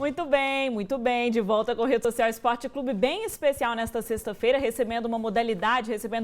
Muito bem. De volta com o Rede Social Esporte Clube, bem especial nesta sexta-feira, recebendo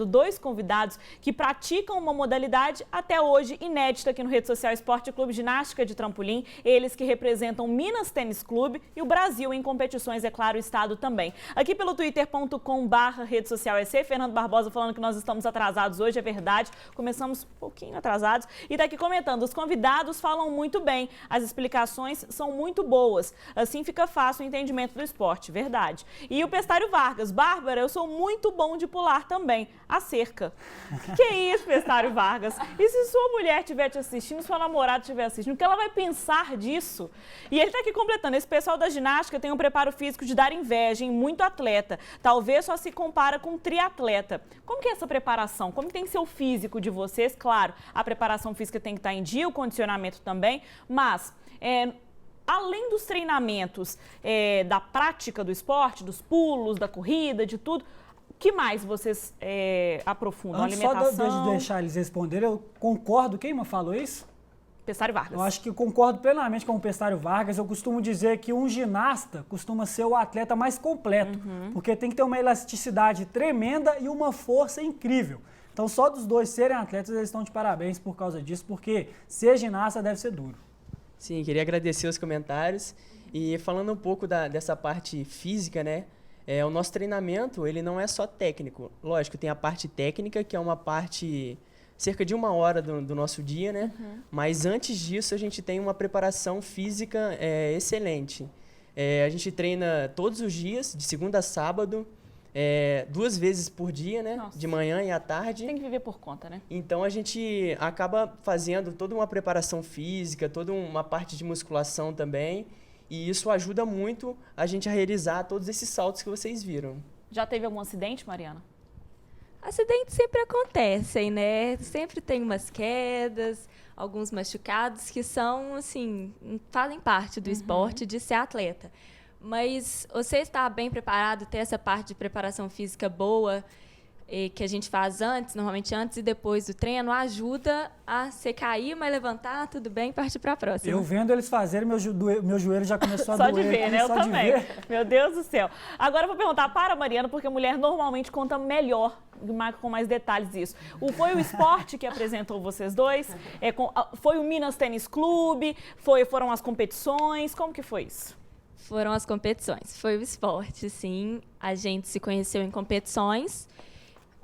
2 convidados que praticam uma modalidade até hoje inédita aqui no Rede Social Esporte Clube, ginástica de trampolim. Eles que representam Minas Tênis Clube e o Brasil em competições, é claro, o estado também. Aqui pelo twitter.com/redesocialec, Fernando Barbosa falando que nós estamos atrasados hoje, é verdade. Começamos um pouquinho atrasados. E está aqui comentando, os convidados falam muito bem, as explicações são muito boas. Assim fica fácil o entendimento do esporte, verdade. E o Pestário Vargas, Bárbara, eu sou muito bom de pular também, a cerca. Que isso, Pestário Vargas? E se sua mulher estiver te assistindo, sua namorada estiver assistindo, o que ela vai pensar disso? E ele está aqui completando, esse pessoal da ginástica tem um preparo físico de dar inveja em muito atleta. Talvez só se compara com um triatleta. Como que é essa preparação? Como que tem que ser o físico de vocês? Claro, a preparação física tem que estar em dia, o condicionamento também, mas além dos treinamentos, da prática do esporte, dos pulos, da corrida, de tudo, o que mais vocês aprofundam? Antes, alimentação? Só de deixar eles responderem, eu concordo. Quem me falou isso? Pestário Vargas. Eu acho que eu concordo plenamente com o Pestário Vargas. Eu costumo dizer que um ginasta costuma ser o atleta mais completo, porque tem que ter uma elasticidade tremenda e uma força incrível. Então, só dos dois serem atletas, eles estão de parabéns por causa disso, porque ser ginasta deve ser duro. Sim, queria agradecer os comentários. E falando um pouco dessa parte física, né? O nosso treinamento, ele não é só técnico. Lógico, tem a parte técnica, que é uma parte cerca de 1 hora do nosso dia, né? Mas antes disso, a gente tem uma preparação física excelente. A gente treina todos os dias, de segunda a sábado, 2 vezes por dia, né? Nossa. De manhã e à tarde. Tem que viver por conta, né? Então, a gente acaba fazendo toda uma preparação física, toda uma parte de musculação também. E isso ajuda muito a gente a realizar todos esses saltos que vocês viram. Já teve algum acidente, Mariana? Acidentes sempre acontecem, né? Sempre tem umas quedas, alguns machucados que são, assim, fazem parte do esporte de ser atleta. Mas você está bem preparado, ter essa parte de preparação física boa, que a gente faz antes, normalmente antes e depois do treino, ajuda a você cair, mas levantar, tudo bem, e partir para a próxima. Eu vendo eles fazerem, meu joelho já começou a Só doer. de ver, né? Eu só também. de ver. Meu Deus do céu. Agora eu vou perguntar para a Mariana, porque a mulher normalmente conta melhor, com mais detalhes isso. Foi o esporte que apresentou vocês dois? Foi o Minas Tênis Clube? Foram as competições? Como que foi isso? Foram as competições. Foi o esporte, sim. A gente se conheceu em competições.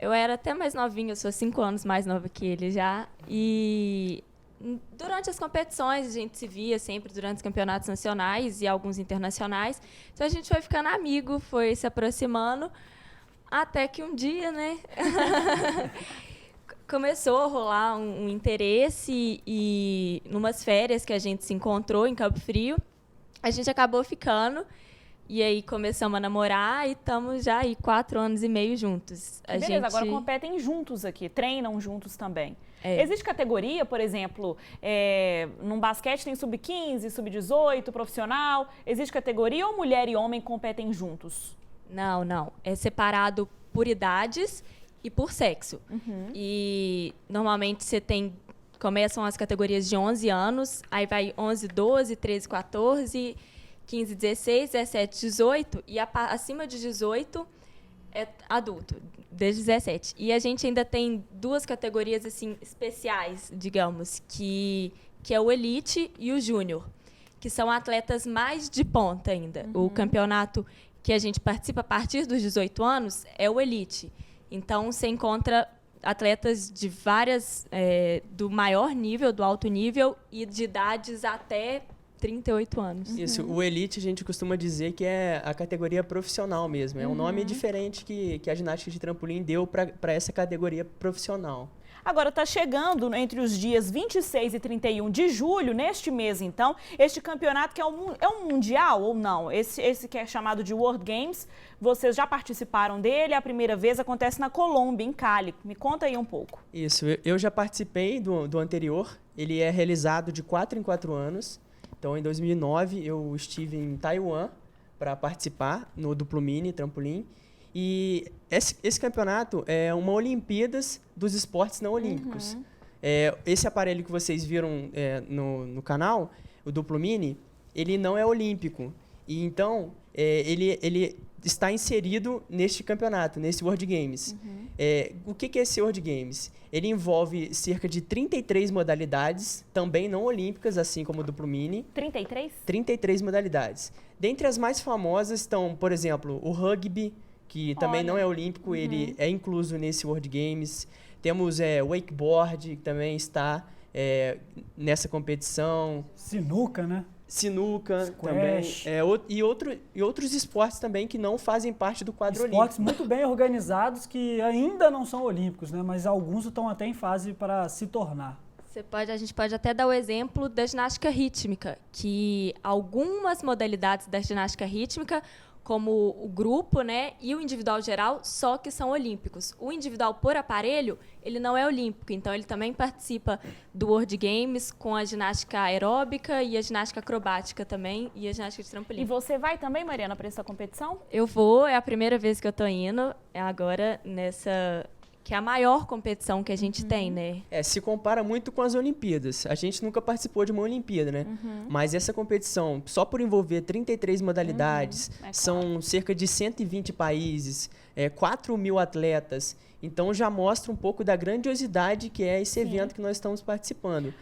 Eu era até mais novinha, eu sou 5 anos mais nova que ele já. E durante as competições, a gente se via sempre durante os campeonatos nacionais e alguns internacionais. Então, a gente foi ficando amigo, foi se aproximando, até que um dia, né, começou a rolar um interesse e, numas férias que a gente se encontrou em Cabo Frio, a gente acabou ficando. E aí começamos a namorar e estamos já aí 4 anos e meio juntos. Beleza, agora competem juntos aqui, treinam juntos também. Existe categoria, por exemplo, num basquete tem sub-15, sub-18, profissional. Existe categoria ou mulher e homem competem juntos? Não. É separado por idades e por sexo. E normalmente começam as categorias de 11 anos, aí vai 11, 12, 13, 14... 15, 16, 17, 18 e acima de 18 é adulto, desde 17. E a gente ainda tem 2 categorias assim especiais, digamos, que é o Elite e o Júnior, que são atletas mais de ponta ainda. O campeonato que a gente participa a partir dos 18 anos é o Elite. Então, você encontra atletas de várias, do maior nível, do alto nível e de idades até 38 anos. Isso, o Elite a gente costuma dizer que é a categoria profissional mesmo. É um nome diferente que a ginástica de trampolim deu para essa categoria profissional. Agora está chegando entre os dias 26 e 31 de julho, neste mês então, este campeonato que é um mundial ou não? Esse que é chamado de World Games, vocês já participaram dele, a primeira vez acontece na Colômbia, em Cali. Me conta aí um pouco. Isso, eu já participei do anterior, ele é realizado de 4 em 4 anos. Então, em 2009, eu estive em Taiwan para participar no duplo mini, trampolim. E esse campeonato é uma Olimpíadas dos esportes não olímpicos. Esse aparelho que vocês viram no canal, o duplo mini, ele não é olímpico. E então, ele está inserido neste campeonato, nesse World Games. O que é esse World Games? Ele envolve cerca de 33 modalidades, também não olímpicas, assim como o duplo mini. 33? 33 modalidades. Dentre as mais famosas estão, por exemplo, o rugby, que também não é olímpico, ele é incluso nesse World Games. Temos wakeboard, que também está nessa competição. Sinuca, né? Sinuca Squash. também. E outros esportes também que não fazem parte do quadro Esportes olímpico. muito bem organizados que ainda não são olímpicos, né? Mas alguns estão até em fase para se tornar. A gente pode até dar o exemplo da ginástica rítmica, que algumas modalidades da ginástica rítmica, como o grupo, né, e o individual geral, só que são olímpicos. O individual por aparelho, ele não é olímpico, então ele também participa do World Games com a ginástica aeróbica e a ginástica acrobática também, e a ginástica de trampolim. E você vai também, Mariana, para essa competição? Eu vou, é a primeira vez que eu tô indo, é agora nessa... que é a maior competição que a gente tem, né? Se compara muito com as Olimpíadas. A gente nunca participou de uma Olimpíada, né? Mas essa competição, só por envolver 33 modalidades, são cerca de 120 países, 4 mil atletas. Então, já mostra um pouco da grandiosidade que é esse evento que nós estamos participando.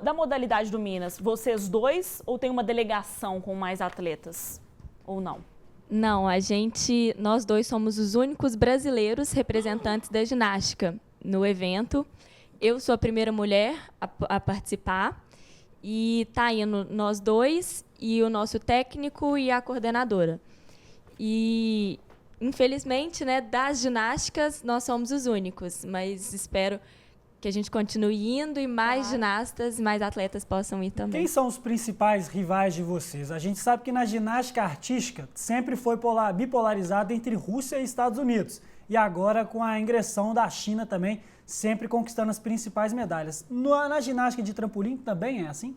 Da modalidade do Minas, vocês dois ou tem uma delegação com mais atletas? Ou não? Não, nós dois somos os únicos brasileiros representantes da ginástica no evento. Eu sou a primeira mulher a participar e tá indo nós dois e o nosso técnico e a coordenadora. E, infelizmente, né, das ginásticas, nós somos os únicos, mas espero que a gente continue indo e mais ginastas, mais atletas possam ir também. Quem são os principais rivais de vocês? A gente sabe que na ginástica artística sempre foi bipolarizada entre Rússia e Estados Unidos. E agora com a ingressão da China também, sempre conquistando as principais medalhas. Na ginástica de trampolim também é assim?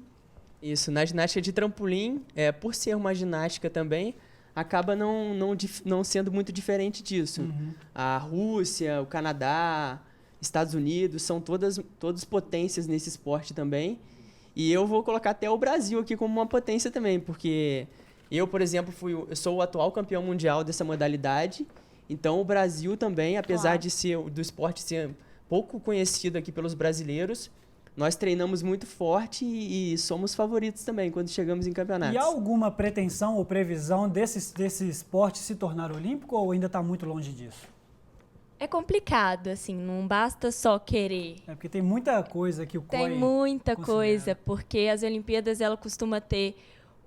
Isso, na ginástica de trampolim, por ser uma ginástica também, acaba não sendo muito diferente disso. A Rússia, o Canadá, Estados Unidos, são todas potências nesse esporte também. E eu vou colocar até o Brasil aqui como uma potência também, porque eu, por exemplo, eu sou o atual campeão mundial dessa modalidade. Então, o Brasil também, apesar do esporte ser pouco conhecido aqui pelos brasileiros, nós treinamos muito forte e somos favoritos também quando chegamos em campeonatos. E há alguma pretensão ou previsão desse esporte se tornar olímpico ou ainda está muito longe disso? É complicado, assim, não basta só querer. Porque tem muita coisa que o COI Tem muita considera. coisa, porque as Olimpíadas, ela costuma ter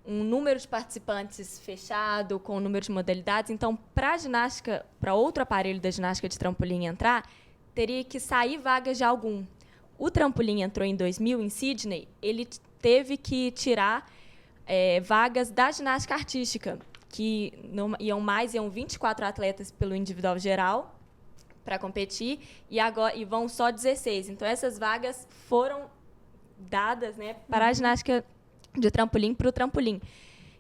um número de participantes fechado, com um número de modalidades. Então, para a ginástica, para outro aparelho da ginástica de trampolim entrar, teria que sair vagas de algum. O trampolim entrou em 2000, em Sydney, ele teve que tirar vagas da ginástica artística, que iam 24 atletas pelo individual geral, para competir, e vão só 16. Então, essas vagas foram dadas, né, para a ginástica de trampolim, para o trampolim.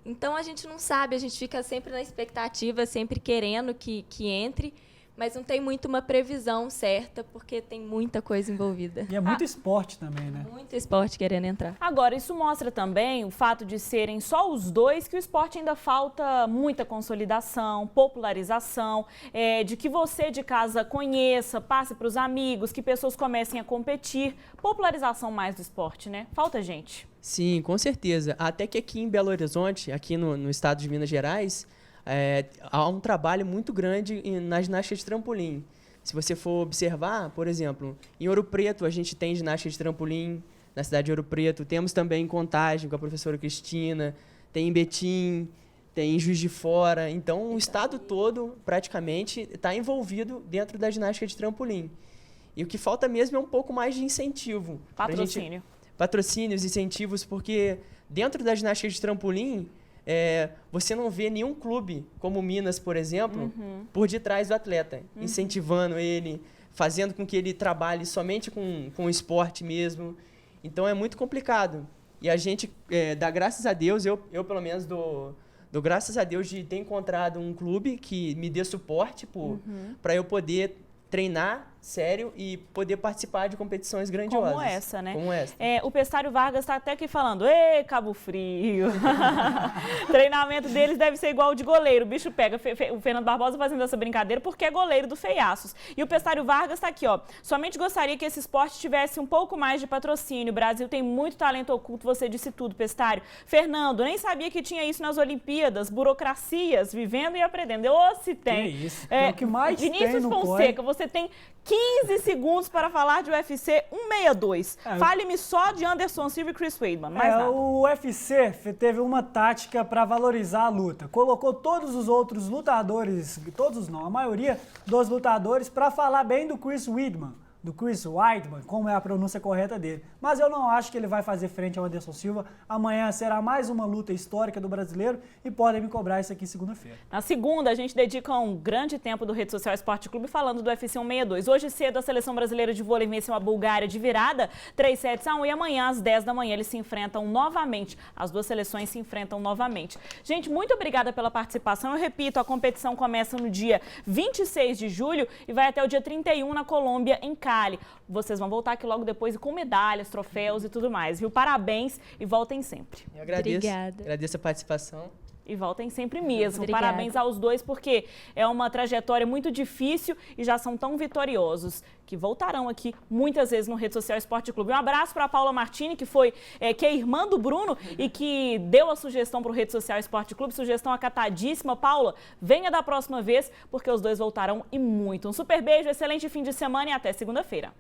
Então, a gente não sabe, a gente fica sempre na expectativa, sempre querendo que entre, mas não tem muito uma previsão certa, porque tem muita coisa envolvida. E é muito esporte também, né? Muito esporte querendo entrar. Agora, isso mostra também o fato de serem só os dois, que o esporte ainda falta muita consolidação, popularização, de que você de casa conheça, passe para os amigos, que pessoas comecem a competir. Popularização mais do esporte, né? Falta gente. Sim, com certeza. Até que aqui em Belo Horizonte, aqui no estado de Minas Gerais, há um trabalho muito grande na ginástica de trampolim. Se você for observar, por exemplo, em Ouro Preto a gente tem ginástica de trampolim, na cidade de Ouro Preto. Temos também em Contagem, com a professora Cristina, tem em Betim, tem em Juiz de Fora. Então, o estado todo, praticamente, está envolvido dentro da ginástica de trampolim. E o que falta mesmo é um pouco mais de incentivo. Patrocínio. Patrocínios, incentivos, porque dentro da ginástica de trampolim, você não vê nenhum clube, como o Minas, por exemplo, por detrás do atleta, incentivando ele, fazendo com que ele trabalhe somente com o esporte mesmo. Então, é muito complicado. E a gente dá graças a Deus, eu pelo menos dou graças a Deus de ter encontrado um clube que me dê suporte para eu poder treinar sério e poder participar de competições grandiosas. Como essa, né? Como essa. O Pestário Vargas está até aqui falando, ê, Cabo Frio. Treinamento deles deve ser igual o de goleiro. O bicho pega. O Fernando Barbosa fazendo essa brincadeira porque é goleiro do Feiaços. E o Pestário Vargas está aqui, ó. Somente gostaria que esse esporte tivesse um pouco mais de patrocínio. O Brasil tem muito talento oculto, você disse tudo, Pestário. Fernando, nem sabia que tinha isso nas Olimpíadas. Burocracias, vivendo e aprendendo. Ô, se tem. Que isso. É o que mais Vinícius tem no Fonseca, você tem 15 segundos para falar de UFC 162. Fale-me só de Anderson Silva e Chris Weidman, mais nada. O UFC teve uma tática para valorizar a luta. Colocou todos os outros lutadores, todos não, a maioria dos lutadores, para falar bem do Chris Weidman. Do Chris Weidman, como é a pronúncia correta dele. Mas eu não acho que ele vai fazer frente ao Anderson Silva. Amanhã será mais uma luta histórica do brasileiro e podem me cobrar isso aqui segunda-feira. Na segunda, a gente dedica um grande tempo do Rede Social Esporte Clube falando do UFC 162. Hoje cedo, a Seleção Brasileira de Vôlei venceu a Bulgária de virada, 3-1 e amanhã, às 10 da manhã, eles se enfrentam novamente. As duas seleções se enfrentam novamente. Gente, muito obrigada pela participação. Eu repito, a competição começa no dia 26 de julho e vai até o dia 31 na Colômbia, em Cali. Vocês vão voltar aqui logo depois com medalhas, troféus e tudo mais, viu? Parabéns e voltem sempre. Eu agradeço. Obrigada. Agradeço a participação. E voltem sempre mesmo. Obrigada. Parabéns aos dois, porque é uma trajetória muito difícil e já são tão vitoriosos, que voltarão aqui muitas vezes no Rede Social Esporte Clube. Um abraço para a Paula Martini, que é irmã do Bruno e que deu a sugestão para o Rede Social Esporte Clube, sugestão acatadíssima. Paula, venha da próxima vez, porque os dois voltarão e muito. Um super beijo, excelente fim de semana e até segunda-feira.